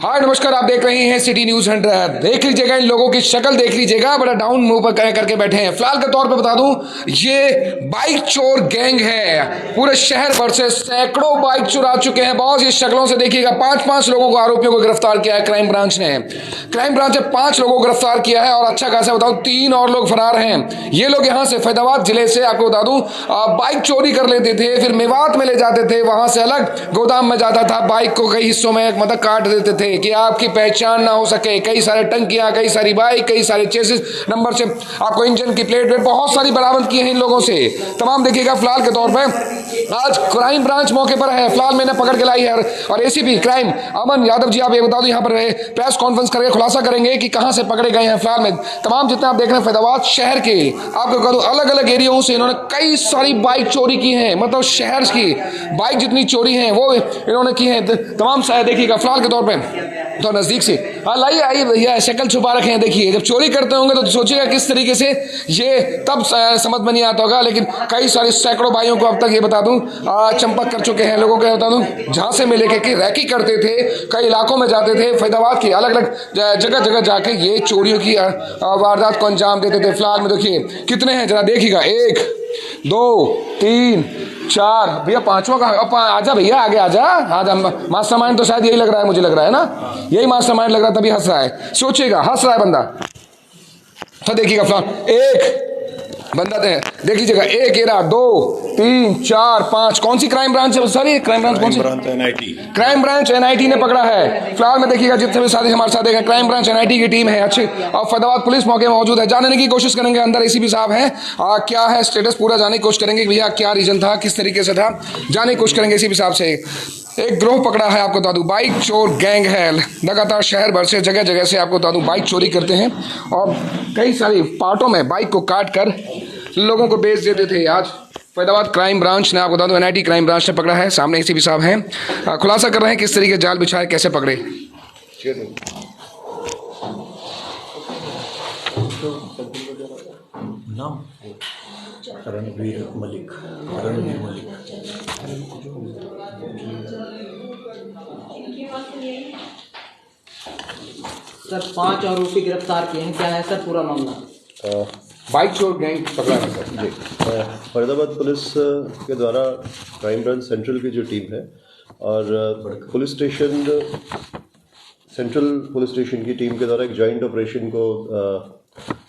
हाय नमस्कार, आप देख रहे हैं सिटी न्यूज 100। देख लीजिएगा, इन लोगों की शक्ल देख लीजिएगा, बड़ा डाउन मुंह पर करके बैठे हैं। फिलहाल के तौर पे बता दूं, ये बाइक चोर गैंग है। पूरे शहर भर से सैकड़ों बाइक चुरा चुके हैं बॉस। ये शक्लों से देखिएगा, 5-5 लोगों को, आरोपियों को गिरफ्तार किया है क्राइम ब्रांच ने। क्राइम ब्रांच ने 5 लोगों को गिरफ्तार किया है और अच्छा खासा बताऊं 3 और लोग फरार हैं। ये लोग यहाँ से फैजाबाद जिले से, आपको बता दूं, बाइक चोरी कर लेते थे, फिर मेवात में ले जाते थे, वहां से अलग गोदाम में जाता था, बाइक को कई हिस्सों में मतलब काट देते थे कि आपकी पहचान ना हो सके। कई सारे टंकियां, कई सारी बाइक, कई सारे चेसिस नंबर से आपको इंजन की प्लेट बहुत सारी बरामद की है इन लोगों से तमाम। देखिएगा, फिलहाल के तौर पे आज क्राइम ब्रांच मौके पर है। फिलहाल मैंने पकड़ के लाई है और एसीपी क्राइम अमन यादव जी, आप ये बता दो, यहाँ पर प्रेस कॉन्फ्रेंस करके खुलासा करेंगे कि कहां से पकड़े गए हैं। फिलहाल में तमाम जितने आप देख रहे हैं फैजाबाद शहर के, आपको बता दो अलग अलग एरियाओं से इन्होंने कई सारी बाइक चोरी की है। मतलब शहर की बाइक जितनी चोरी है वो इन्होंने की है तमाम। देखिएगा फिलहाल के तौर पर तो नजदीक से लाइए, आइए भैया, शक्ल छुपा रखे हैं। देखिए, जब चोरी करते होंगे तो सोचिएगा किस तरीके से, ये तब समझ में नहीं आता होगा। लेकिन कई सारे सैकड़ों भाइयों को अब तक ये बता दूं चंपक कर चुके हैं। लोगों को बता दूं, जहां से मिले के रैकी करते थे, कई इलाकों में जाते थे, फैजाबाद की अलग अलग जगह जगह जाके ये चोरियों की वारदात को अंजाम देते थे। फिलहाल में देखिए कितने हैं, जरा देखिएगा, 1 2 3 4, भैया 5वां कहाँ? आजा भैया, आगे आजा, आजा। मास्टरमाइंड तो शायद यही लग रहा है, मुझे लग रहा है ना, यही मास्टरमाइंड लग रहा है, तभी हंस रहा है। सोचिएगा, हंस रहा है बंदा। तो देखिएगा फिलहाल एक बंदा देख लीजिएगा, 1 एरा 2 3 4 5। कौन सी क्राइम ब्रांच है? सॉरी, क्राइम ब्रांच कौन सी? क्राइम ब्रांच एनआईटी ने पकड़ा है। फिलहाल में देखिएगा जितने भी साथी हमारे साथ देखें, क्राइम ब्रांच एनआईटी की टीम है अच्छी, और फैजाबाद पुलिस मौके में मौजूद है। जानने की कोशिश करेंगे, अंदर एसीपी साहब हैं, क्या है स्टेटस पूरा जानने की कोशिश करेंगे, भैया क्या रीजन था, किस तरीके से था, जानने की कोशिश करेंगे एसीपी साहब से। एक ग्रोह पकड़ा है, आपको बता दूं, बाइक चोर गैंग है। लगातार शहर भर से जगह जगह से आपको बता दूं बाइक चोरी करते हैं और कई सारी पार्टों में बाइक को काट कर लोगों को बेच देते थे। आज फैजाबाद क्राइम ब्रांच ने, आपको बता दूं, एनआईटी क्राइम ब्रांच ने पकड़ा है। सामने एसीपी साहब हैं, खुलासा कर रहे हैं किस तरीके जाल बिछाए, कैसे पकड़े। रणवीर मलिक। सर 5 आरोपी गिरफ्तार किए हैं, क्या है सर पूरा मामला? बाइक चोर गैंग पकड़ा है सर जी। फरीदाबाद पुलिस के द्वारा क्राइम ब्रांच सेंट्रल की जो टीम है और police station central police station की टीम के द्वारा एक जॉइंट ऑपरेशन को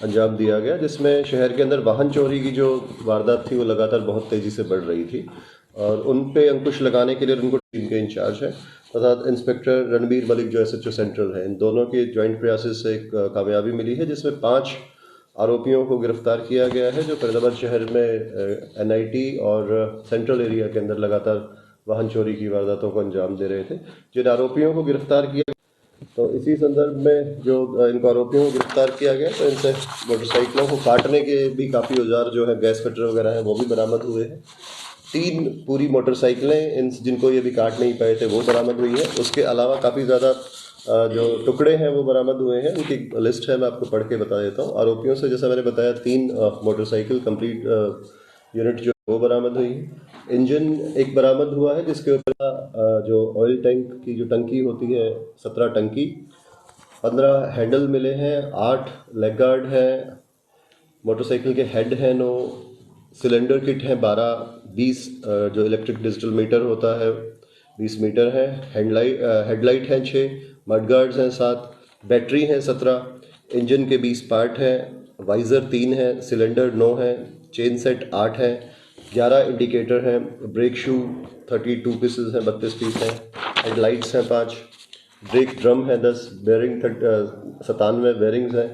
अंजाम दिया गया, जिसमें शहर के अंदर वाहन चोरी की जो वारदात थी वो लगातार बहुत तेज़ी से बढ़ रही थी और उन पे अंकुश लगाने के लिए उनको टीम के इंचार्ज है तथा इंस्पेक्टर रणबीर मलिक जो एसएचओ सेंट्रल है, इन दोनों के ज्वाइंट प्रयास से एक कामयाबी मिली है, जिसमें 5 आरोपियों को गिरफ्तार किया गया है जो फरीदाबाद शहर में एनआईटी और सेंट्रल एरिया के अंदर लगातार वाहन चोरी की वारदातों को अंजाम दे रहे थे। जिन आरोपियों को गिरफ्तार किया, तो इसी संदर्भ में जो इनको आरोपियों को गिरफ्तार किया गया, तो इनसे मोटरसाइकिलों को काटने के भी काफ़ी औजार जो है, गैस कटर वगैरह हैं, वो भी बरामद हुए हैं। 3 पूरी मोटरसाइकिलें इन जिनको ये भी काट नहीं पाए थे वो बरामद हुई है। उसके अलावा काफ़ी ज़्यादा जो टुकड़े हैं वो बरामद हुए हैं, उनकी लिस्ट है, मैं आपको पढ़ के बता देता हूँ। आरोपियों से जैसा मैंने बताया 3 मोटरसाइकिल कंप्लीट यूनिट जो वो बरामद हुई है। इंजन एक बरामद हुआ है जिसके ऊपर जो ऑयल टैंक की जो टंकी होती है 17 टंकी, 15 हैंडल मिले हैं, 8 लेग गार्ड है, मोटरसाइकिल के हेड हैं 9, सिलेंडर किट हैं 12, 20 जो इलेक्ट्रिक डिजिटल मीटर होता है 20 मीटर है, हेडलाइट हैं 6, मडगार्ड्स हैं 7, बैटरी हैं 17, इंजन के 20 पार्ट हैं, वाइज़र 3 है, सिलेंडर 9 है, चेन सेट 8 है, 11 इंडिकेटर हैं, ब्रेक शू 32 पीसेस हैं, 32 पीस हैं, हेडलाइट्स हैं 5, ब्रेक ड्रम है 10, बेयरिंग 97 बेयरिंग्स हैं,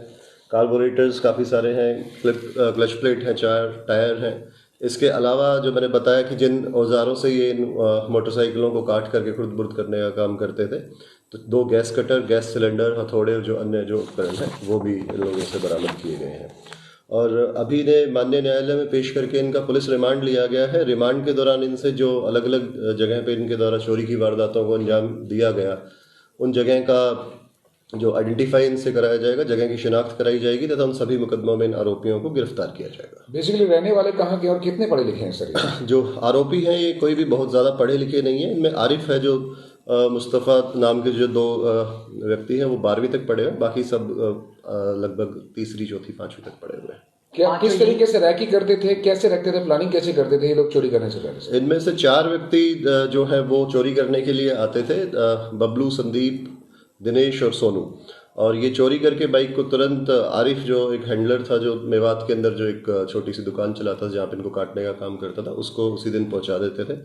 कार्बोरेटर्स काफ़ी सारे हैं, क्लच प्लेट हैं 4, टायर हैं। इसके अलावा जो मैंने बताया कि जिन औजारों से ये इन मोटरसाइकिलों को काट करके खुर्द बुर्द करने का काम करते थे, तो 2 गैस कटर, गैस सिलेंडर, हथौड़े और जो अन्य जो उपकरण हैं वो भी इन लोगों से बरामद किए गए हैं और अभी ने माननीय न्यायालय में पेश करके इनका पुलिस रिमांड लिया गया है। रिमांड के दौरान इनसे जो अलग अलग जगह पे इनके द्वारा चोरी की वारदातों को अंजाम दिया गया, उन जगह का जो आइडेंटिफाई इनसे कराया जाएगा, जगह की शिनाख्त कराई जाएगी तथा उन सभी मुकदमों में इन आरोपियों को गिरफ्तार किया जाएगा। बेसिकली रहने वाले कहाँ के और कितने पढ़े लिखे हैं सर? जो आरोपी हैं ये कोई भी बहुत ज़्यादा पढ़े लिखे नहीं है। इनमें आरिफ है जो मुस्तफ़ा नाम के जो दो व्यक्ति हैं वो 12वीं तक पढ़े हैं, बाकी सब लगभग तीसरी, चौथी, 5वीं तक पढ़े हुए हैं। क्या किस तरीके से रैकी करते थे, कैसे रखते थे, प्लानिंग कैसे करते थे ये लोग चोरी करने से पहले? इनमें से 4 व्यक्ति जो है वो चोरी करने के लिए आते थे, बबलू, संदीप, दिनेश और सोनू। और ये चोरी करके बाइक को तुरंत आरिफ जो एक हैंडलर था, जो मेवात के अंदर जो एक छोटी सी दुकान चलाता था जहाँ पे इनको काटने का काम करता था, उसको उसी दिन पहुँचा देते थे।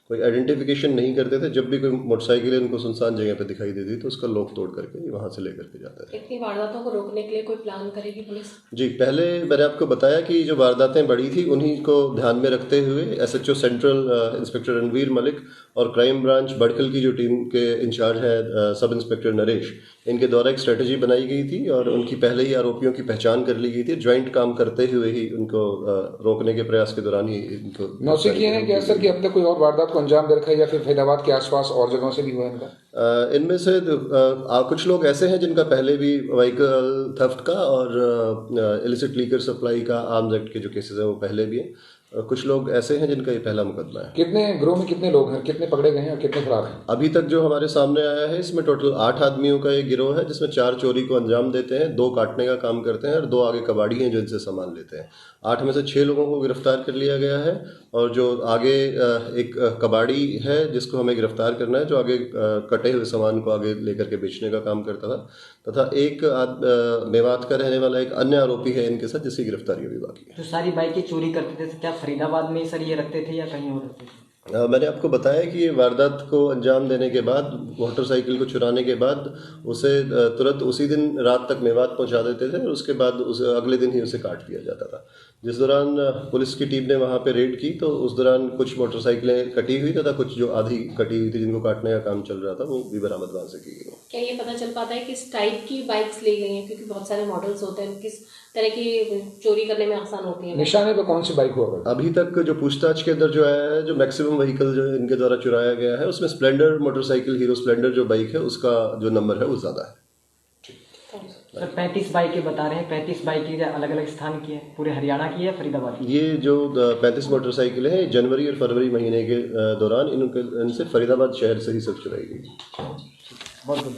कोई आइडेंटिफिकेशन नहीं करते थे। जब भी कोई मोटरसाइकिल इनको सुनसान जगह पे दिखाई देती तो उसका लॉक तोड़ करके वहाँ से लेकर के जाते थे। इतनी वारदातों को रोकने के लिए कोई प्लान करेगी पुलिस? जी, पहले मैंने आपको बताया कि जो वारदातें बढ़ी थी उन्हीं को ध्यान में रखते हुए SHO central inspector Ranveer Malik और क्राइम ब्रांच बड़कल की जो टीम के इंचार्ज है सब इंस्पेक्टर नरेश, इनके द्वारा एक स्ट्रेटजी बनाई गई थी और उनकी पहले ही आरोपियों की पहचान कर ली गई थी। ज्वाइंट काम करते हुए ही उनको रोकने के प्रयास के दौरान ही इनको नौसिखिए हैं कि सर कि अब तक कोई और वारदात को अंजाम दे रखा है या फिर फैजाबाद के आसपास और जगहों से भी हुआ इनका? इनमें से कुछ लोग ऐसे हैं जिनका पहले भी व्हीकल थेफ्ट का और इलिसिट लीकर सप्लाई का आर्म्स एक्ट के जो केसेस हैं वो पहले भी हैं। कुछ लोग ऐसे हैं जिनका ये पहला मुकदमा है। कितने गिरोह में कितने लोग हैं, कितने पकड़े गए हैं और कितने फरार हैं? अभी तक जो हमारे सामने आया है इसमें टोटल 8 आदमियों का ये गिरोह है, जिसमें 4 चोरी को अंजाम देते हैं, 2 काटने का काम करते हैं और 2 आगे कबाड़ी हैं जो इनसे सामान लेते हैं। 8 में से 6 लोगों को गिरफ्तार कर लिया गया है और जो आगे एक कबाड़ी है जिसको हमें गिरफ्तार करना है, जो आगे कटे हुए सामान को आगे लेकर के बेचने का काम करता था, तथा एक मेवात का रहने वाला एक अन्य आरोपी है इनके साथ, जिसकी गिरफ्तारी अभी बाकी है। जो सारी बाइकें चोरी करते थे क्या फरीदाबाद में ही सर ये रखते थे या कहीं और रखते थे? मैंने आपको बताया कि ये वारदात को अंजाम देने के बाद, मोटरसाइकिल को चुराने के बाद उसे तुरंत उसी दिन रात तक मेवात पहुंचा देते थे और उसके बाद उसे अगले दिन ही उसे काट दिया जाता था। जिस दौरान पुलिस की टीम ने वहां पे रेड की तो उस दौरान कुछ मोटरसाइकिलें कटी हुई तथा कुछ जो आधी कटी हुई थी जिनको काटने का काम चल रहा था वो भी बरामद वहां से की गई। क्या ये पता चल पाता है किस टाइप की बाइक्स ली गई हैं, क्योंकि बहुत सारे मॉडल्स होते हैं, किस तरह की चोरी करने में आसान होती है? निशाने पे कौन सी बाइक हुआ? अभी तक जो पूछताछ के अंदर जो आया है, जो मैक्सिमम व्हीकल जो इनके द्वारा चुराया गया है उसमें स्प्लेंडर मोटरसाइकिल, हीरो स्प्लेंडर जो बाइक है उसका जो नंबर है वो ज्यादा है। सर 35 बाइकें बता रहे हैं, 35 बाइकें अलग अलग स्थान की है, पूरे हरियाणा की है, फरीदाबाद की? ये जो 35 मोटरसाइकिल है जनवरी और फरवरी महीने के दौरान इनसे फरीदाबाद शहर से ही सब चुराई गई। बहुत बहुत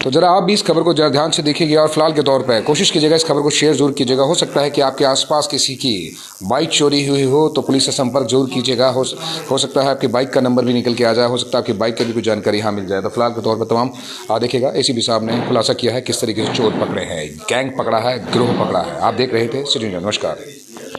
तो जरा आप भी इस खबर को जरा ध्यान से देखिएगा और फिलहाल के तौर पर कोशिश कीजिएगा इस खबर को शेयर जरूर कीजिएगा। हो सकता है कि आपके आसपास किसी की बाइक चोरी हुई हो तो पुलिस से संपर्क जरूर कीजिएगा। हो सकता है आपकी बाइक का नंबर भी निकल के आ जाए, हो सकता है आपकी बाइक की भी कुछ जानकारी यहाँ मिल जाए। तो फिलहाल के तौर पर तमाम देखिएगा ACP साहब ने खुलासा किया है किस तरीके से चोर पकड़े हैं, गैंग पकड़ा है, गिरोह पकड़ा है। आप देख रहे थे सिटी न्यूज़। नमस्कार।